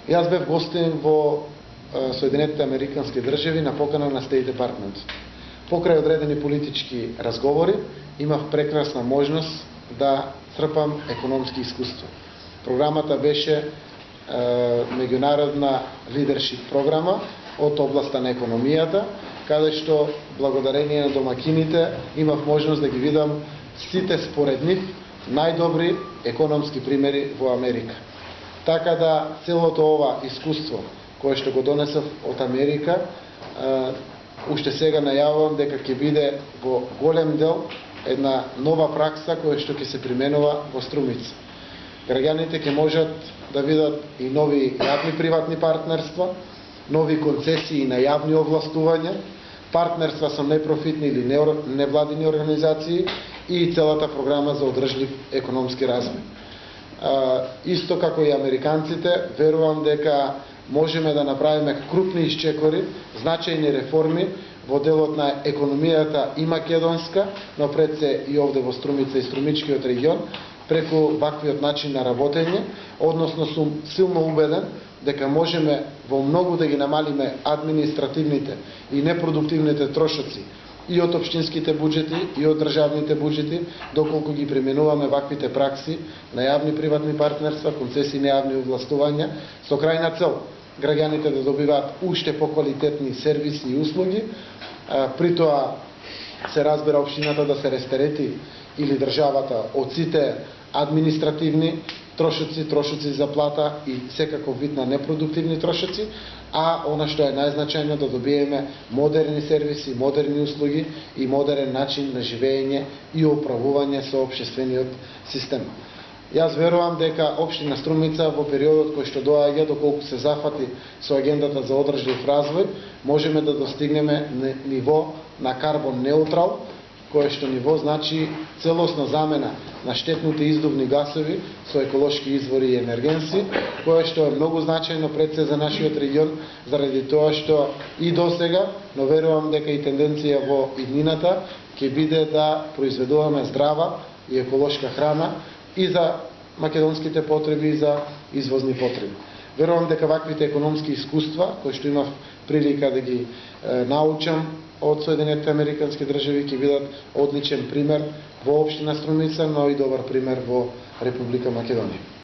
Јас бев гостин во Соединетите Американски држави на покана на State Department. Покрај одредени политички разговори, имав прекрасна можност да трпам економски искуство. Програмата беше меѓународна лидершип програма од областа на економијата, каде што благодарение на домакините имав можност да ги видам сите според нив најдобри економски примери во Америка. Така да целото ова искуство кое што го донесов од Америка, уште сега најавувам дека ќе биде во голем дел една нова пракса која што ќе се применува во Струмица. Граѓаните ќе можат да видат и нови јавни приватни партнерства, нови концесии на јавни овластувања, партнерства со непрофитни или невладини организации и целата програма за одржлив економски развој. Исто како и американците, верувам дека можеме да направиме крупни исчекори, значајни реформи во делот на економијата и македонска, но пред се и овде во Струмица и Струмичкиот регион, преку ваквиот начин на работење, односно сум силно убеден дека можеме во многу да ги намалиме административните и непродуктивните трошоци и од општинските буџети и од државните буџети, доколку ги применуваме ваквите пракси на јавни приватни партнерства, концесии на јавни овластувања, со крајна цел граѓаните да добиваат уште поквалитетни сервиси и услуги, при тоа се разбира општината да се рестерети или државата од сите административни трошоци за плата и секаков вид на непродуктивни трошоци, а она што е најзначајно да добиеме модерни сервиси, модерни услуги и модерен начин на живење и управување со општествениот систем. Јас верувам дека општина Струмица во периодот кој што доаѓа, доколку се зафати со агендата за одржлив развој, можеме да достигнеме ниво на карбон неутрал, кое што ниво значи целосна замена на штетните издувни гасови со еколошки извори и енергенси, кое што е многу значајно пред се за нашиот регион, заради тоа што и досега, но верувам дека и тенденција во иднината ќе биде да произведуваме здрава и еколошка храна и за македонските потреби и за извозни потреби. Верувам дека ваквите економски искуства, кои што имав прилика да ги научам од Соединетите Американски држави, ќе бидат одличен пример во општина Струмица, но и добар пример во Република Македонија.